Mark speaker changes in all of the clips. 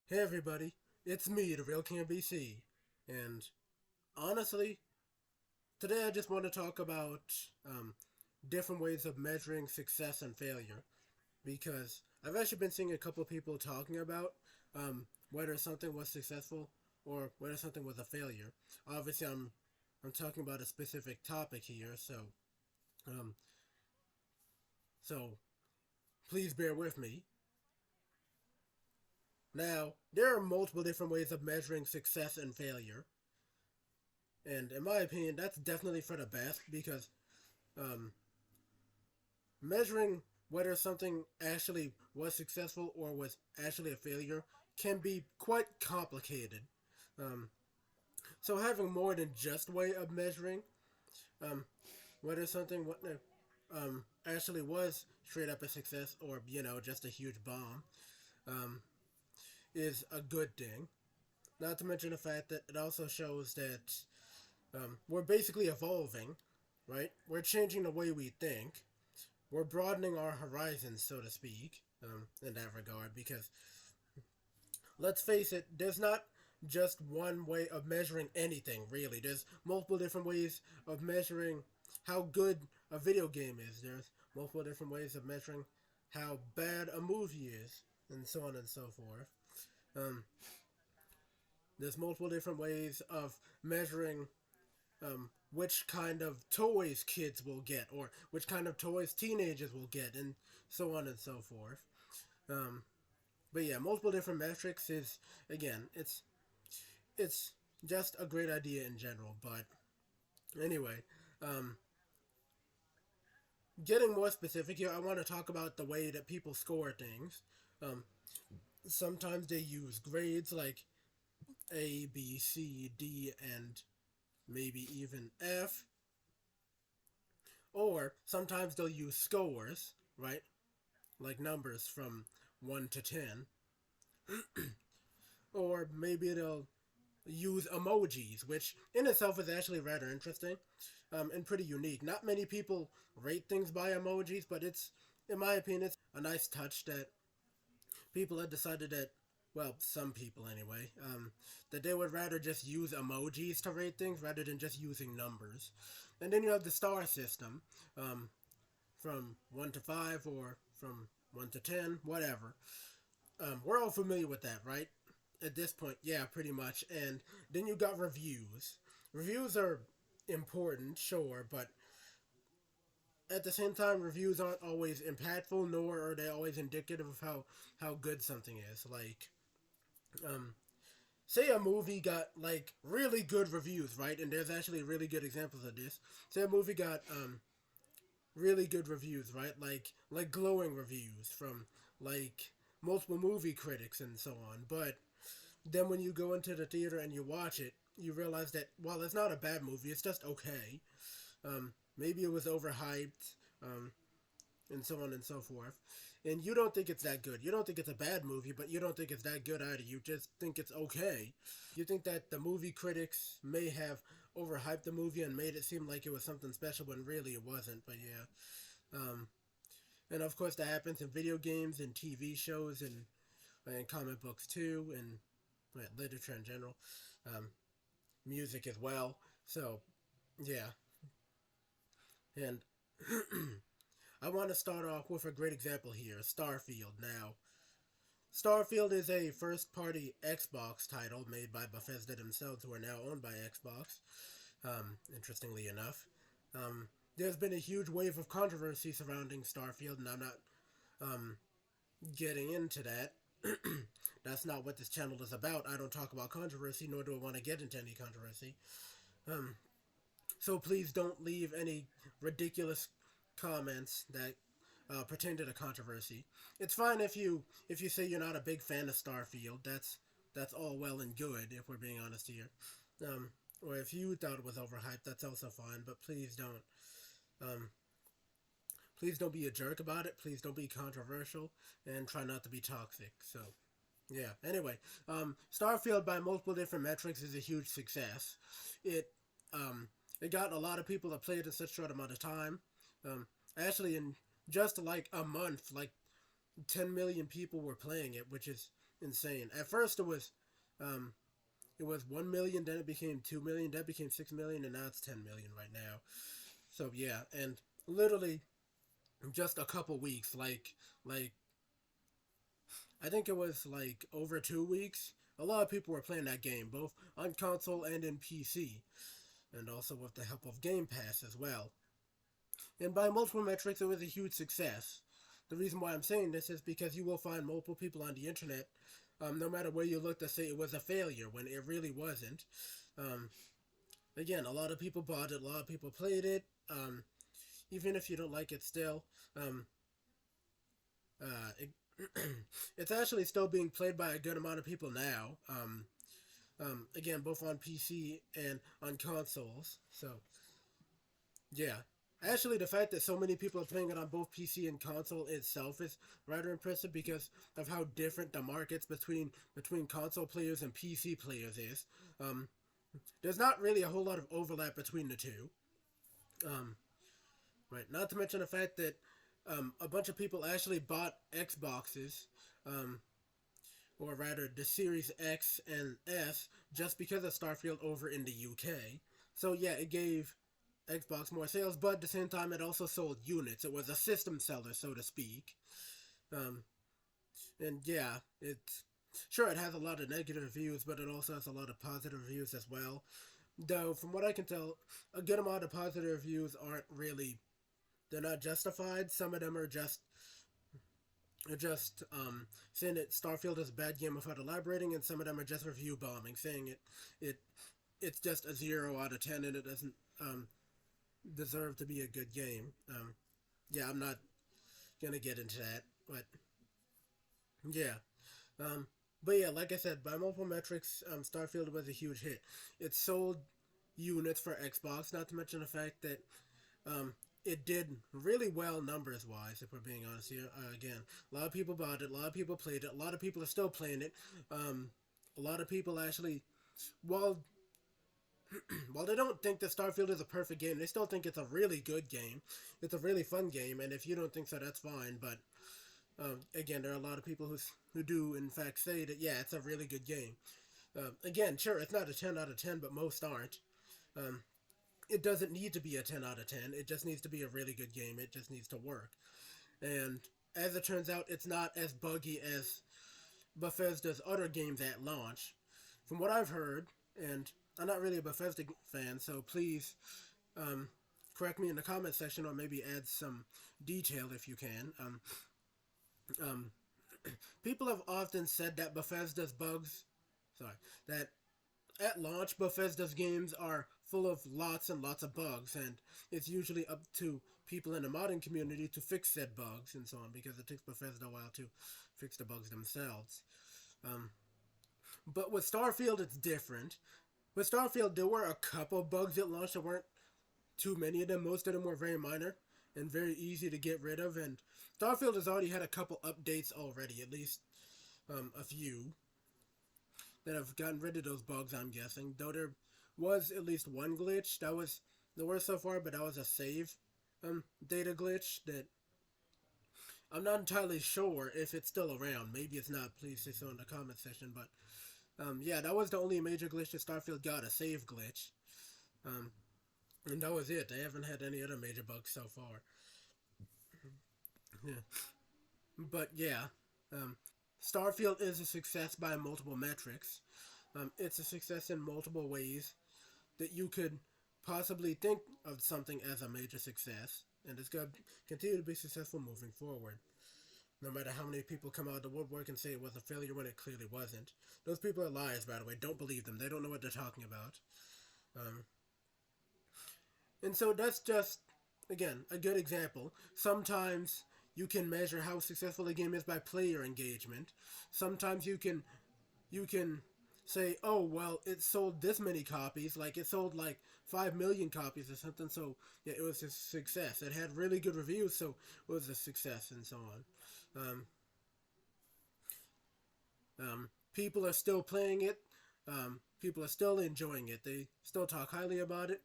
Speaker 1: Hey everybody, it's me, the Real King BC, and honestly, today I just want to talk about um, different ways of measuring success and failure because I've actually been seeing a couple of people talking about whether something was successful or whether something was a failure. Obviously, I'm talking about a specific topic here, um, so please bear with me. Now, there are multiple different ways of measuring success and failure. And in my opinion, that's definitely for the best because um, measuring whether something actually was successful or was actually a failure can be quite complicated. Um, so having more than just way of measuring um, whether something actually was straight up a success or just a huge bomb um, is a good thing. Not to mention the fact that it also shows that we're basically evolving, right? We're changing the way we think. We're broadening our horizons, so to speak, in that regard, because let's face it, there's not just one way of measuring anything, really. There's multiple different ways of measuring how good a video game is. There's multiple different ways of measuring how bad a movie is, and so on and so forth. Um, there's multiple different ways of measuring which kind of toys kids will get, or which kind of toys teenagers will get, and so on and so forth. Um, but yeah, multiple different metrics is again, it's just a great idea in general. But anyway, um, getting more specific here, I want to talk about the way that people score things. Um, Sometimes they use grades like A, B, C, D, and maybe even F, or sometimes they'll use scores, right? Like numbers from 1 to 10, or maybe they'll use emojis, which in itself is actually rather interesting and pretty unique. Not many people rate things by emojis, but in my opinion, it's a nice touch that people have decided that, well, some people anyway, that they would rather just use emojis to rate things rather than just using numbers. And then you have the star system um, from 1 to 5 or from 1 to 10, whatever. We're all familiar with that, right? At this point, yeah, pretty much. And then you got reviews. Reviews are important, sure, but at the same time, reviews aren't always impactful, nor are they always indicative of how good something is. Like, um, say a movie got like really good reviews, right? And there's actually really good examples of this. Say a movie got really good reviews, right? Like glowing reviews from like multiple movie critics and so on. But then when you go into the theater and you watch it, you realize that while it's not a bad movie, it's just okay. Maybe it was overhyped, um, and so on and so forth. And you don't think it's that good. You don't think it's a bad movie, but you don't think it's that good either. You just think it's okay. You think that the movie critics may have overhyped the movie and made it seem like it was something special when really it wasn't. But yeah. And of course, that happens in video games and TV shows and comic books too, and literature in general, um, music as well. So, yeah. And I want to start off with a great example here Starfield. Now, Starfield is a first party Xbox title made by Bethesda themselves, who are now owned by Xbox, interestingly enough. There's been a huge wave of controversy surrounding Starfield, and I'm not um, getting into that. That's not what this channel is about. I don't talk about controversy, nor do I want to get into any controversy. Um, so please don't leave any ridiculous comments that pertain to the controversy. It's fine if you say you're not a big fan of Starfield. That's all well and good if we're being honest here. Or if you thought it was overhyped, that's also fine. But um, please don't be a jerk about it. Please don't be controversial, and try not to be toxic. So yeah. Anyway, Starfield by multiple different metrics is a huge success. It um, it got a lot of people to play it in such a short amount of time. Um, Actually, in just like a month, like 10 million people were playing it, which is insane. At first, um, it was 1 million, then it became 2 million, then it became 6 million, and now it's 10 million right now. So yeah, and literally just a couple weeks, like I think it was like over 2 weeks. A lot of people were playing that game, both on console and in PC, and also with the help of Game Pass as well. And by multiple metrics, it was a huge success. The reason why I'm saying this is because you will find multiple people on the internet, no matter where you look, to say it was a failure when it really wasn't. Um, Again, a lot of people bought it, a lot of people played it. Even if you don't like it, still, um, it, it's actually still being played by a good amount of people now. Again, both on PC and on consoles. So yeah. Actually, the fact that so many people are playing it on both PC and console itself is rather impressive because of how different the markets between console players and PC players is. Um, there's not really a whole lot of overlap between the two. Um, right. Not to mention the fact that a bunch of people actually bought Xboxes, um, or rather the Series X and S, just because of Starfield over in the UK. So yeah, it gave Xbox more sales, but at the same time, it also sold units. It was a system seller, so to speak. Um, and yeah, it's sure it has a lot of negative reviews, but it also has a lot of positive reviews as well. Though, from what I can tell, a good amount of positive reviews aren't really, they're not justified. Some of them are just saying that Starfield is a bad game without elaborating, and some of them are just review bombing, saying it it's just a 0 out of 10 and it doesn't deserve to be a good game. Yeah, I'm not gonna get into that, but yeah. Um, but yeah, like I said, by multiple metrics, Starfield was a huge hit. It sold units for Xbox, not to mention the fact that um, it did really well numbers wise, if we're being honest here. Again, a lot of people bought it, a lot of people played it, a lot of people are still playing it. A lot of people actually, while while they don't think that Starfield is a perfect game, they still think it's a really good game. It's a really fun game, and if you don't think so, that's fine. But again, there are a lot of people who do in fact say that yeah, it's a really good game. Again, sure, it's not a 10 out of 10, but most aren't. Um, it doesn't need to be a 10 out of 10. It just needs to be a really good game. It just needs to work. And as it turns out, it's not as buggy as Bethesda's other games at launch. From what I've heard, and I'm not really a Bethesda fan, so please um, correct me in the comment section or maybe add some detail if you can. Um, People have often said that sorry, that at launch, Bethesda's games are full of lots and lots of bugs, and it's usually up to people in the modding community to fix said bugs and so on, because it takes Bethesda a while to fix the bugs themselves. Um, but with Starfield, it's different. With Starfield, there were a couple bugs at launch. There weren't too many of them. Most of them were very minor and very easy to get rid of. And Starfield has already had a couple updates already, at least a few that have gotten rid of those bugs. I'm guessing, though there was at least one glitch that was the worst so far, but that was a save data glitch that I'm not entirely sure if it's still around. Maybe it's not. Please say so in the comment section. But yeah, that was the only major glitch that Starfield got, a save glitch. Um, and that was it. They haven't had any other major bugs so far. Yeah. But yeah, um, Starfield is a success by multiple metrics. It's a success in multiple ways that you could possibly think of something as a major success, and it's going to continue to be successful moving forward. No matter how many people come out of the woodwork and say it was a failure when it clearly wasn't. Those people are liars, by the way. Don't believe them. They don't know what they're talking about. Um, and so that's just, again, a good example. Sometimes you can measure how successful a game is by player engagement. Sometimes you can say, oh well, it sold this many copies, like it sold like 5 million copies or something. So yeah, it was a success. It had really good reviews, so it was a success, and so on. People are still playing it. people are still enjoying it. They still talk highly about it.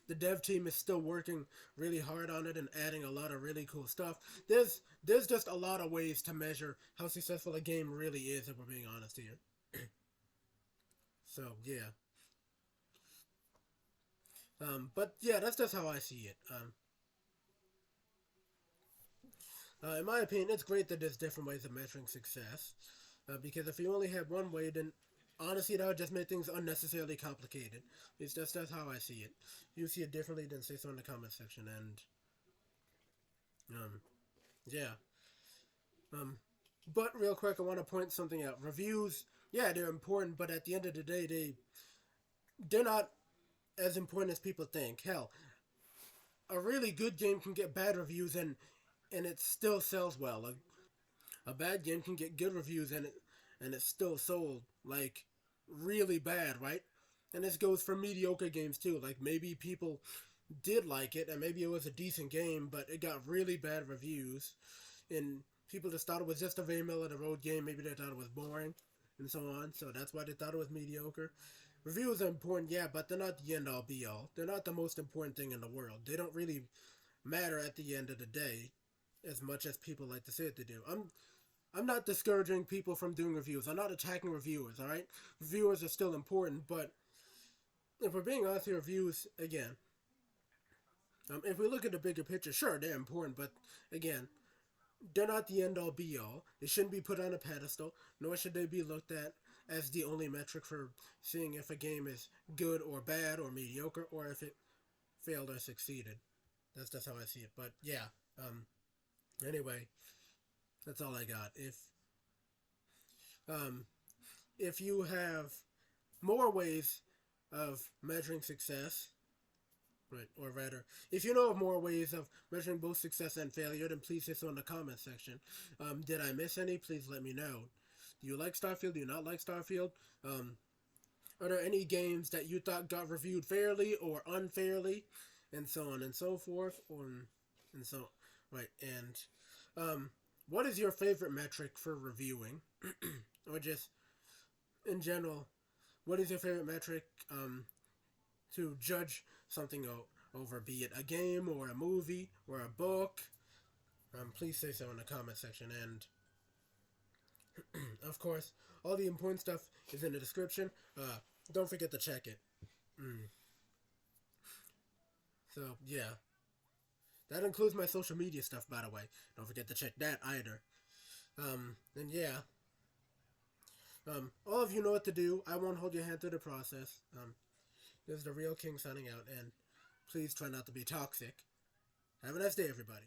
Speaker 1: The dev team is still working really hard on it and adding a lot of really cool stuff. There's just a lot of ways to measure how successful a game really is, if we're being honest here. So yeah, but yeah, that's just how I see it. In my opinion, it's great that there's different ways of measuring success. Because if you only had one way, then honestly, that would just make things unnecessarily complicated. It's just that's how I see it. If you see it differently, then say so in the comment section. And yeah. Um, but real quick, I want to point something out. Reviews, yeah, they're important, but at the end of the day, they're not as important as people think. Hell, a really good game can get bad reviews and it still sells well. A bad game can get good reviews and it's still sold like really bad, right? And this goes for mediocre games too. Like maybe people did like it and maybe it was a decent game, but it got really bad reviews and people just thought it was just a very middle of the road game. Maybe they thought it was boring and so on. So that's why they thought it was mediocre. Reviews are important, yeah, but they're not the end all be all. They're not the most important thing in the world. They don't really matter at the end of the day as much as people like to say it they do. I'm not discouraging people from doing reviews. I'm not attacking reviewers, alright? Reviewers are still important, but if we're being honest here, reviews, again, if we look at the bigger picture, sure, they're important, but again, they're not the end all be all. They shouldn't be put on a pedestal, nor should they be looked at as the only metric for seeing if a game is good or bad or mediocre or if it failed or succeeded. That's just how I see it. But yeah, anyway, that's all I got. Um, if you have more ways of measuring success, right, or rather, if you know of more ways of measuring both success and failure, then please say so in the comment section. Did I miss any? Please let me know. Do you like Starfield? Do you not like Starfield? Are there any games that you thought got reviewed fairly or unfairly, and so on and so forth, and so right? And what is your favorite metric for reviewing, or just in general? What is your favorite metric to judge something over, be it a game or a movie or a book? Please say so in the comment section. And of course, all the important stuff is in the description. Don't forget to check it. So yeah, that includes my social media stuff, by the way. Don't forget to check that either. And yeah, all of you know what to do. I won't hold your hand through the process. This is the Real King signing out, and please try not to be toxic. Have a nice day, everybody.